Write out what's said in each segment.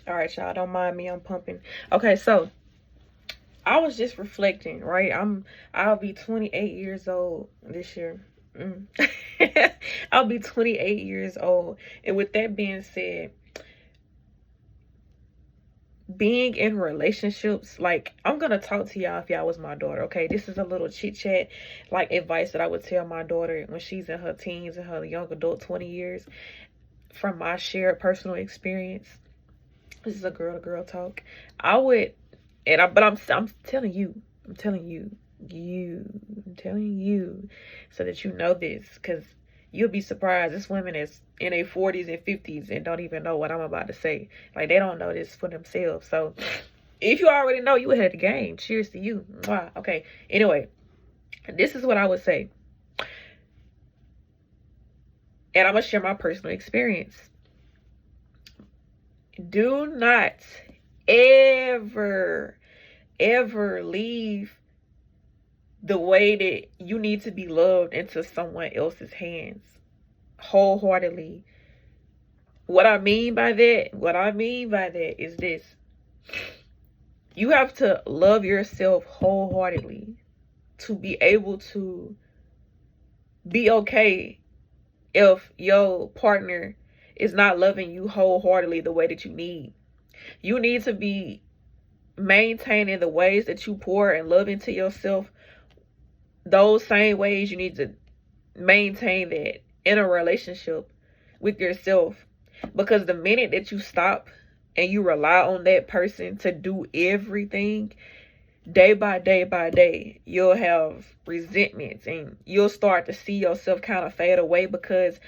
All right, y'all, don't mind me, I'm pumping. Okay, so I was just reflecting, right? I'll be 28 years old this year. Mm. I'll be 28 years old. And with that being said, being in relationships, like, I'm gonna talk to y'all if y'all was my daughter, okay? This is a little chit chat, like advice that I would tell my daughter when she's in her teens and her young adult 20 years, from my shared personal experience. This is a girl to girl talk. I would, but I'm telling you, I'm telling you, I'm telling you, so that you know this, because you'll be surprised. This women is in their 40s and 50s and don't even know what I'm about to say. Like, they don't know this for themselves. So if you already know, you ahead of the game. Cheers to you. Wow. Okay. Anyway, this is what I would say, and I'm gonna share my personal experience. Do not ever leave the way that you need to be loved into someone else's hands wholeheartedly. What I mean by that is this: you have to love yourself wholeheartedly to be able to be okay if your partner is not loving you wholeheartedly the way that you need. You need to be maintaining the ways that you pour and love into yourself. Those same ways you need to maintain that in a relationship with yourself. Because the minute that you stop and you rely on that person to do everything, day by day, you'll have resentments and you'll start to see yourself kind of fade away, because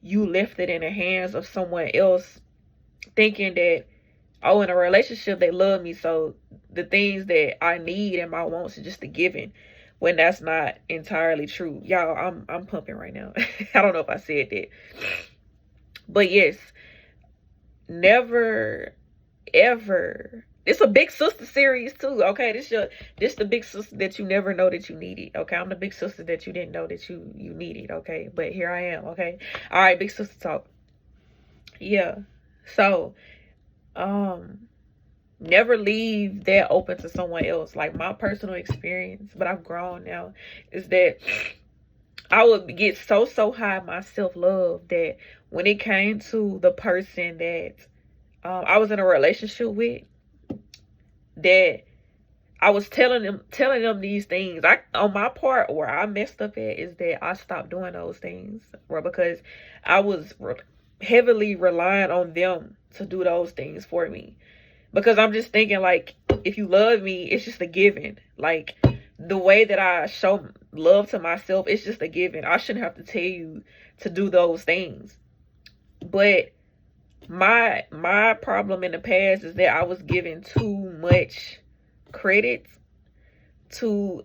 you left it in the hands of someone else, thinking that, oh, in a relationship they love me, so the things that I need and my wants are just a given, when that's not entirely true. Y'all, I'm pumping right now. I don't know if I said that. But yes, never ever. It's a big sister series too. Okay, this the big sister that you never know that you needed. Okay, I'm the big sister that you didn't know that you needed. Okay, but here I am. Okay, all right, big sister talk. Yeah, so never leave that open to someone else. Like, my personal experience, but I've grown now, is that I would get so high in my self-love that when it came to the person that I was in a relationship with, that I was telling them these things. On my part, where I messed up at is that I stopped doing those things, or because I was heavily relying on them to do those things for me. Because I'm just thinking, like, if you love me, it's just a given. Like, the way that I show love to myself, it's just a given. I shouldn't have to tell you to do those things. But my problem in the past is that I was giving too much credit to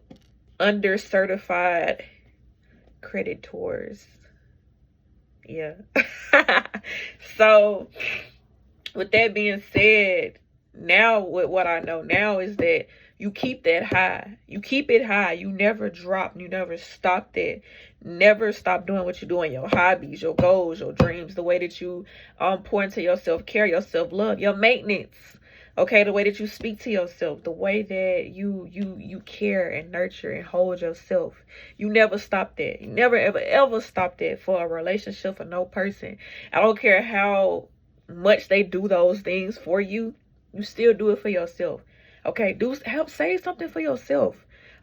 under-certified creditors. Yeah. So, with that being said, now with what I know now is that you keep that high. You keep it high. You never drop. You never stop that. Never stop doing what you're doing, your hobbies, your goals, your dreams, the way that you pour into your self-care, your self-love, your maintenance. Okay, the way that you speak to yourself, the way that you care and nurture and hold yourself. You never stop that. You never ever stop that for a relationship, for no person. I don't care how much they do those things for you. You still do it for yourself. Okay, help say something for yourself.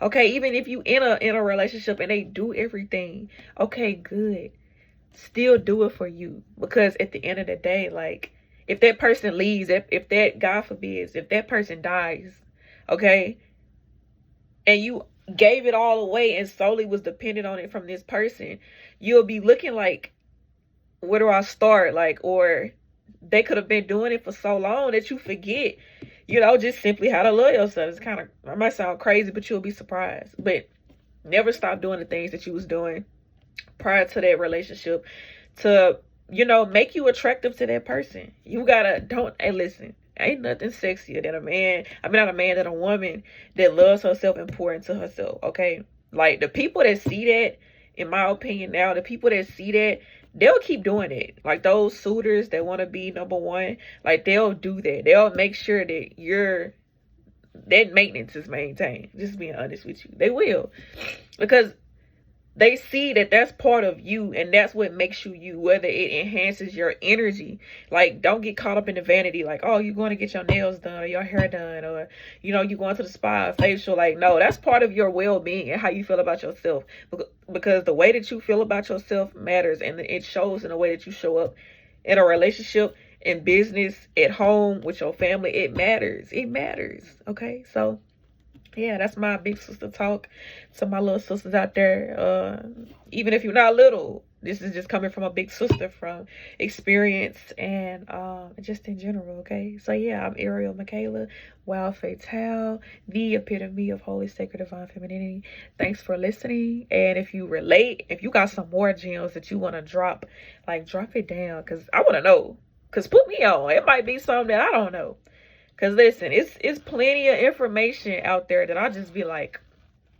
Okay, even if you in a relationship and they do everything, okay, good. Still do it for you, because at the end of the day, like, if that person leaves, if that, God forbids, if that person dies, okay, and you gave it all away and solely was dependent on it from this person, you'll be looking like, where do I start? Like, or they could have been doing it for so long that you forget, just simply how to love yourself. It's kind of, it might sound crazy, but you'll be surprised. But never stop doing the things that you was doing prior to that relationship to, make you attractive to that person. You gotta, hey, listen, ain't nothing sexier than than a woman that loves herself and pour into herself, okay? Like, the people that see that, in my opinion now, the people that see that, they'll keep doing it. Like those suitors that want to be number one, like they'll do that. They'll make sure that that maintenance is maintained. Just being honest with you, they will, because they see that that's part of you, and that's what makes you you, whether it enhances your energy. Like, don't get caught up in the vanity, like, oh, you're going to get your nails done or your hair done, or you're going to the spa, facial. Like, no, that's part of your well-being and how you feel about yourself, because the way that you feel about yourself matters, and it shows in the way that you show up in a relationship, in business, at home, with your family. It matters. Okay, so yeah, that's my big sister talk to my little sisters out there. Even if you're not little, this is just coming from a big sister, from experience, and just in general. Okay, so yeah, I'm Ariel Michaela, Wild Fatale, the epitome of holy, sacred, divine femininity. Thanks for listening. And if you relate, if you got some more gems that you want to drop, like, drop it down, because I want to know. Because put me on. It might be something that I don't know. Because listen, it's plenty of information out there that I'll just be like,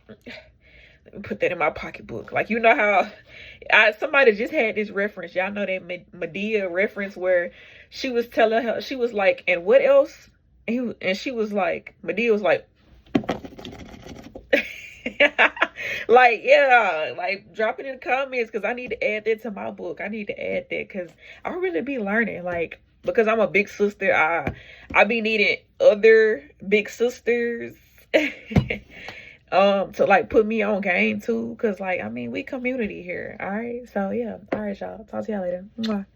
let me put that in my pocketbook. Like, you know how somebody just had this reference. Y'all know that Medea reference where she was telling her, she was like, and what else? And she was like, Medea was like, like, yeah, like, drop it in the comments, because I need to add that to my book. I need to add that, because I really be learning, like, because I'm a big sister. I be needing other big sisters to, like, put me on game too, because, like, I mean, we community here. All right, so yeah, all right, y'all, talk to y'all later. Mwah.